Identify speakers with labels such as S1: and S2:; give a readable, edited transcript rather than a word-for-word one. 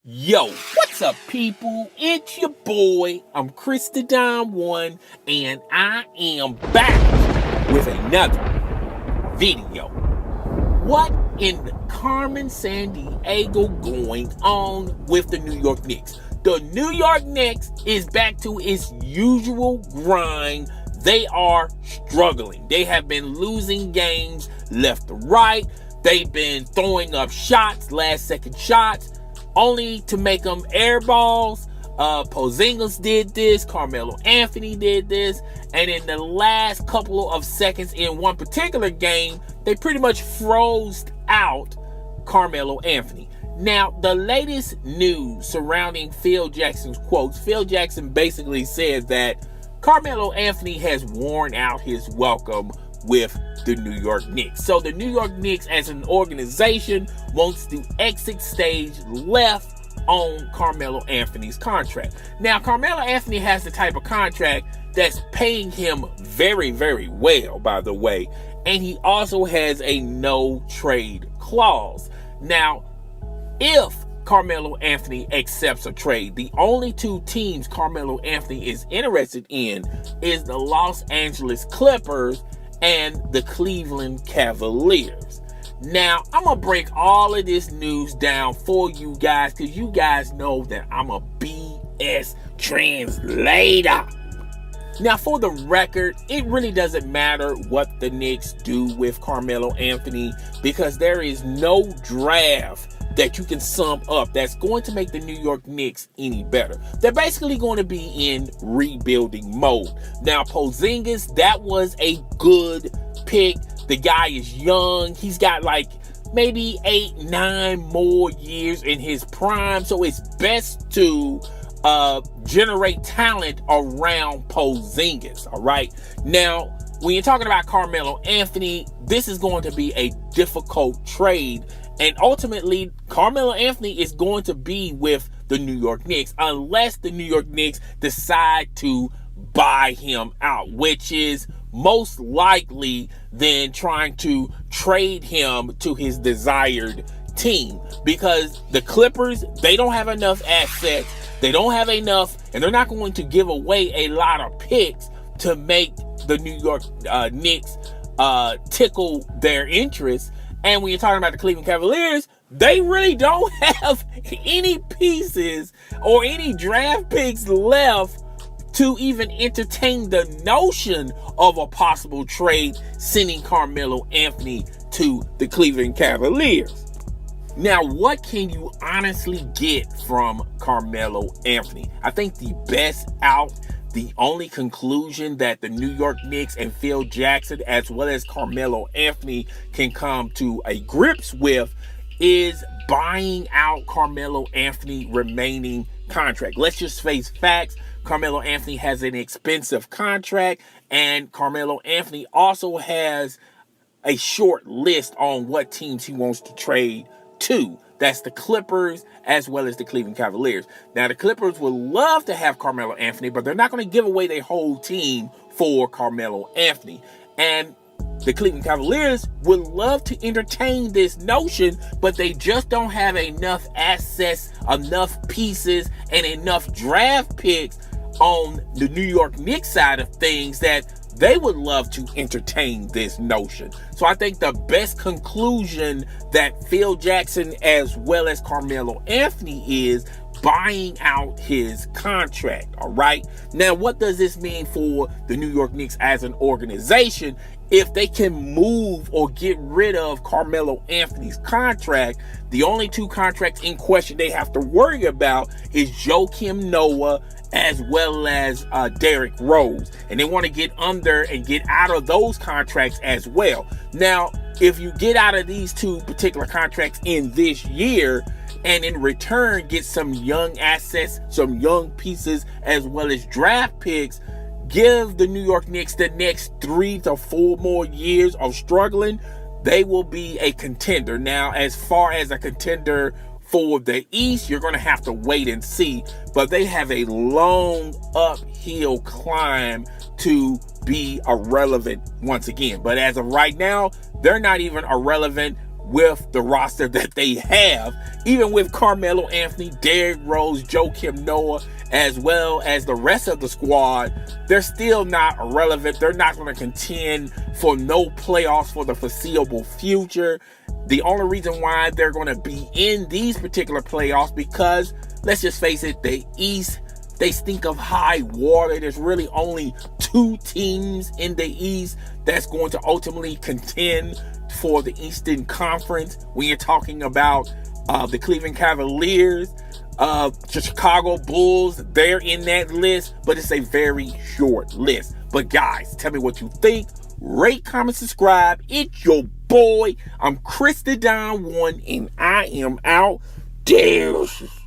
S1: Yo, what's up, people? It's your boy. I'm Chris the Dime One, and I am back with another video. What in the Carmen San Diego going on with the New York Knicks? The New York Knicks is back to its usual grind. They are struggling. They have been losing games left to right. They've been throwing up shots, last-second shots, only to make them air balls. Porzingis did this. Carmelo Anthony did this. And in the last couple of seconds in one particular game, they pretty much froze out Carmelo Anthony. Now, the latest news surrounding Phil Jackson's quotes, Phil Jackson basically said that Carmelo Anthony has worn out his welcome with the New York Knicks. So the New York Knicks as an organization wants to exit stage left on Carmelo Anthony's contract. Now, Carmelo Anthony has the type of contract that's paying him very, very well, by the way. And he also has a no trade clause. Now, if Carmelo Anthony accepts a trade, the only two teams Carmelo Anthony is interested in is the Los Angeles Clippers and the Cleveland Cavaliers. Now, I'm going to break all of this news down for you guys because you guys know that I'm a BS translator. Now, for the record, it really doesn't matter what the Knicks do with Carmelo Anthony because there is no draft that you can sum up that's going to make the New York Knicks any better. They're basically going to be in rebuilding mode. Now, Porzingis, that was a good pick. The guy is young. He's got like maybe 8-9 more years in his prime. So it's best to generate talent around Porzingis. All right. Now, when you're talking about Carmelo Anthony, this is going to be a difficult trade. And ultimately, Carmelo Anthony is going to be with the New York Knicks unless the New York Knicks decide to buy him out, which is most likely than trying to trade him to his desired team. Because the Clippers, they don't have enough assets. They don't have enough, and they're not going to give away a lot of picks to make the New York Knicks tickle their interest. And when you're talking about the Cleveland Cavaliers, they really don't have any pieces or any draft picks left to even entertain the notion of a possible trade sending Carmelo Anthony to the Cleveland Cavaliers. Now, what can you honestly get from Carmelo Anthony? I think the best out, the only conclusion that the New York Knicks and Phil Jackson, as well as Carmelo Anthony, can come to a grips with is buying out Carmelo Anthony remaining contract. Let's just face facts. Carmelo Anthony has an expensive contract, and Carmelo Anthony also has a short list on what teams he wants to trade to. That's the Clippers as well as the Cleveland Cavaliers. Now, the Clippers would love to have Carmelo Anthony, but they're not going to give away their whole team for Carmelo Anthony. And the Cleveland Cavaliers would love to entertain this notion, but they just don't have enough assets, enough pieces, and enough draft picks on the New York Knicks side of things that they would love to entertain this notion. So I think the best conclusion that Phil Jackson as well as Carmelo Anthony is buying out his contract. All right. Now, what does this mean for the New York Knicks as an organization? If they can move or get rid of Carmelo Anthony's contract, the only two contracts in question they have to worry about is Joakim Noah as well as Derrick Rose. And they want to get under and get out of those contracts as well. Now, if you get out of these two particular contracts in this year, and in return get some young assets, some young pieces, as well as draft picks, give the New York Knicks the next 3 to 4 more years of struggling, they will be a contender. Now, as far as a contender for the East, you're going to have to wait and see. But they have a long uphill climb to be irrelevant once again. But as of right now, they're not even irrelevant with the roster that they have, even with Carmelo Anthony, Derrick Rose, Joakim Noah, as well as the rest of the squad. They're still not relevant. They're not going to contend for no playoffs for the foreseeable future. The only reason why they're going to be in these particular playoffs, because let's just face it, the East, they stink of high water. There's really only 2 teams in the East that's going to ultimately contend for the Eastern Conference. When you're talking about the Cleveland Cavaliers, the Chicago Bulls, they're in that list, but it's a very short list. But guys, tell me what you think. Rate, comment, subscribe. It's your boy. I'm Chris the Don One, and I am out. Deuces.